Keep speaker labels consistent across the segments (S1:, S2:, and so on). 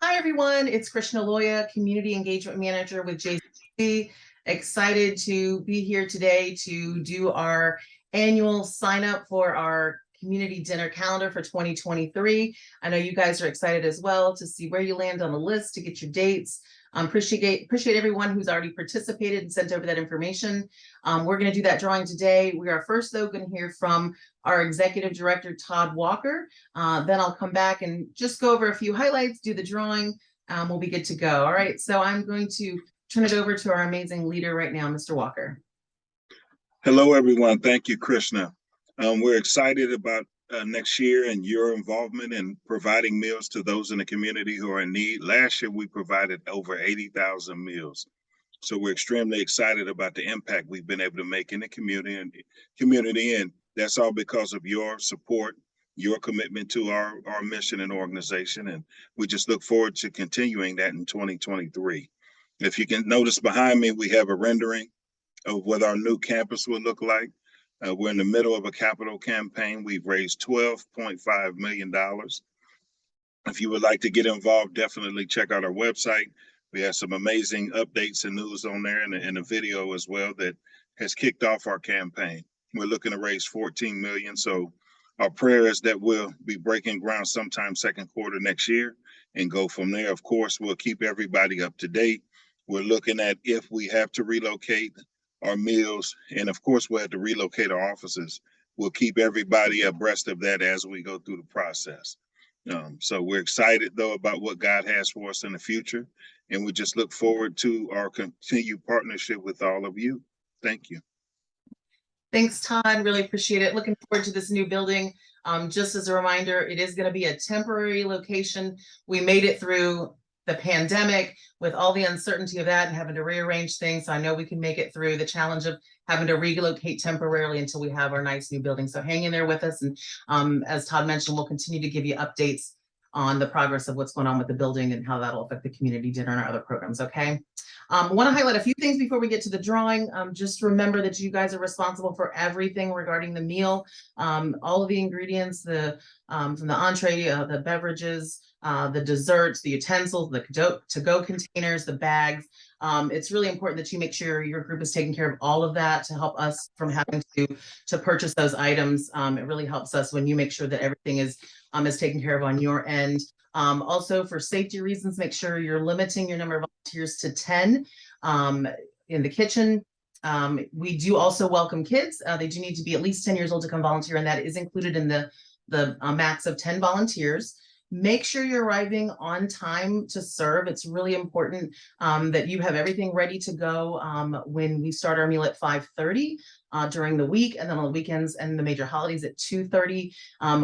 S1: Hi, everyone. It's Krishna Loya, Community Engagement Manager with JCC. Excited to be here today to do our annual sign up for our community dinner calendar for 2023. I know you guys are excited as well to see where you land on the list, to get your dates. Appreciate everyone who's already participated and sent over that information. We're going to do that drawing today. We are first, though, going to hear from our Executive Director, Todd Walker. Then I'll come back and just go over a few highlights, do the drawing. We'll be good to go. All right, so I'm going to turn it over to our amazing leader right now, Mr. Walker.
S2: Hello, everyone. Thank you, Krishna. We're excited about next year and your involvement in providing meals to those in the community who are in need. Last year, we provided over 80,000 meals. So we're extremely excited about the impact we've been able to make in the community. And that's all because of your support, your commitment to our mission and organization. And we just look forward to continuing that in 2023. If you can notice behind me, we have a rendering of what our new campus will look like. We're in the middle of a capital campaign. We've raised $12.5 million. If you would like to get involved, definitely check out our website. We have some amazing updates and news on there and a video as well that has kicked off our campaign. We're looking to raise 14 million. So our prayer is that we'll be breaking ground sometime second quarter next year and go from there. Of course, we'll keep everybody up to date. We're looking at if we have to relocate our meals, and of course we'll have to relocate our offices. We'll keep everybody abreast of that as we go through the process. So we're excited though about what God has for us in the future, and we just look forward to our continued partnership with all of you. Thank you.
S1: Thanks, Todd. Really appreciate it. Looking forward to this new building. Just as a reminder, it is going to be a temporary location. We made it through the pandemic with all the uncertainty of that and having to rearrange things. So I know we can make it through the challenge of having to relocate temporarily until we have our nice new building. So hang in there with us. And as Todd mentioned, we'll continue to give you updates on the progress of what's going on with the building and how that'll affect the community dinner and our other programs. Okay. Want to highlight a few things before we get to the drawing. Just remember that you guys are responsible for everything regarding the meal, all of the ingredients, from the entree, the beverages, the desserts, the utensils, the to-go containers, the bags. It's really important that you make sure your group is taking care of all of that to help us from having to purchase those items. It really helps us when you make sure that everything is taken care of on your end. Also, for safety reasons, make sure you're limiting your number of volunteers to 10 in the kitchen. We do also welcome kids. They do need to be at least 10 years old to come volunteer, and that is included in the max of 10 volunteers. Make sure you're arriving on time to serve. It's really important that you have everything ready to go when we start our meal at 5:30 during the week, and then on the weekends and the major holidays at 2:30.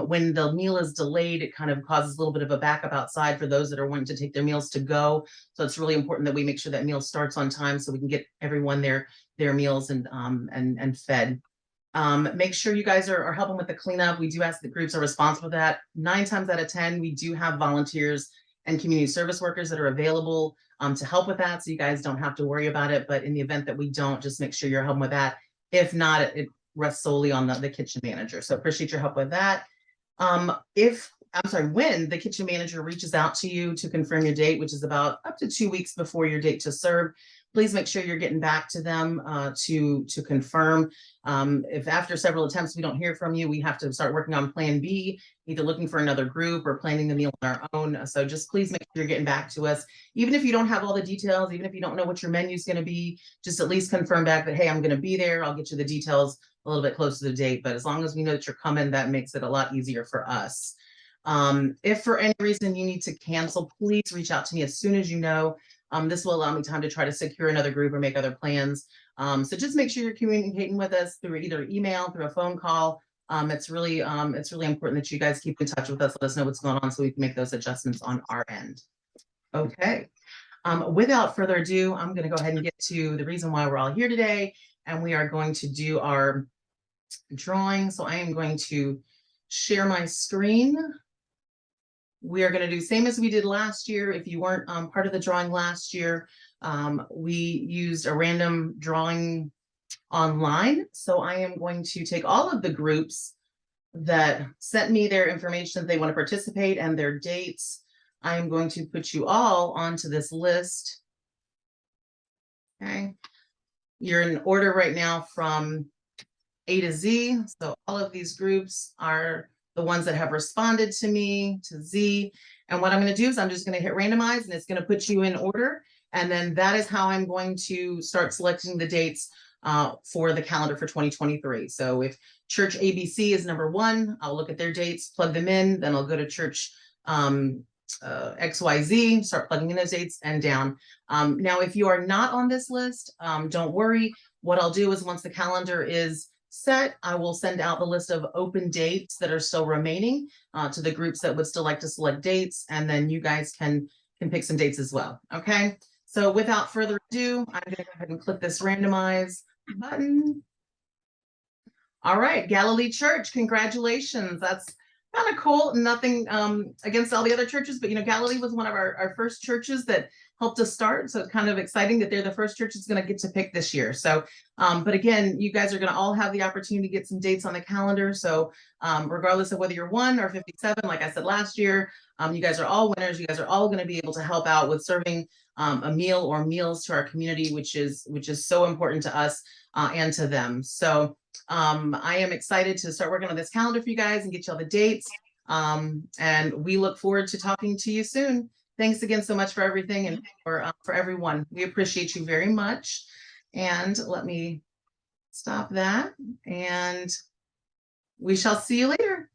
S1: When the meal is delayed, it kind of causes a little bit of a backup outside for those that are wanting to take their meals to go. So it's really important that we make sure that meal starts on time so we can get everyone their meals and fed. Make sure you guys are helping with the cleanup. We do ask that groups are responsible for that. 9 times out of 10, we do have volunteers and community service workers that are available to help with that. So you guys don't have to worry about it. But in the event that we don't, just make sure you're helping with that. If not, it rests solely on the kitchen manager. So appreciate your help with that. When the kitchen manager reaches out to you to confirm your date, which is about up to 2 weeks before your date to serve, please make sure you're getting back to them to confirm. If after several attempts we don't hear from you, we have to start working on plan B, either looking for another group or planning the meal on our own. So just please make sure you're getting back to us. Even if you don't have all the details, even if you don't know what your menu is going to be, just at least confirm back that, hey, I'm going to be there. I'll get you the details a little bit closer to the date. But as long as we know that you're coming, that makes it a lot easier for us. If for any reason you need to cancel, please reach out to me as soon as you know. This will allow me time to try to secure another group or make other plans. So just make sure you're communicating with us through either email, through a phone call. It's really important that you guys keep in touch with us. Let us know what's going on so we can make those adjustments on our end. Okay. Without further ado, I'm going to go ahead and get to the reason why we're all here today. And we are going to do our drawing. So I am going to share my screen. We are going to do same as we did last year. If you weren't part of the drawing last year, we used a random drawing online. So I am going to take all of the groups that sent me their information that they want to participate and their dates. I am going to put you all onto this list. Okay. You're in order right now from A to Z. So all of these groups are the ones that have responded to me to Z. And what I'm going to do is I'm just going to hit randomize and it's going to put you in order. And then that is how I'm going to start selecting the dates for the calendar for 2023. So if Church ABC is number 1, I'll look at their dates, plug them in, then I'll go to Church XYZ, start plugging in those dates and down. Now, if you are not on this list, don't worry. What I'll do is once the calendar is set, I will send out the list of open dates that are still remaining to the groups that would still like to select dates, and then you guys can pick some dates as well. Okay, so without further ado, I'm going to go ahead and click this randomize button. All right, Galilee Church, congratulations. That's kind of cool. Nothing against all the other churches, but Galilee was one of our first churches that helped us start. So it's kind of exciting that they're the first church that's going to get to pick this year. So, but again, you guys are going to all have the opportunity to get some dates on the calendar. So regardless of whether you're 1 or 57, like I said last year, you guys are all winners. You guys are all going to be able to help out with serving a meal or meals to our community, which is so important to us and to them. So I am excited to start working on this calendar for you guys and get you all the dates. And we look forward to talking to you soon. Thanks again so much for everything and for everyone. We appreciate you very much. And let me stop that. And we shall see you later.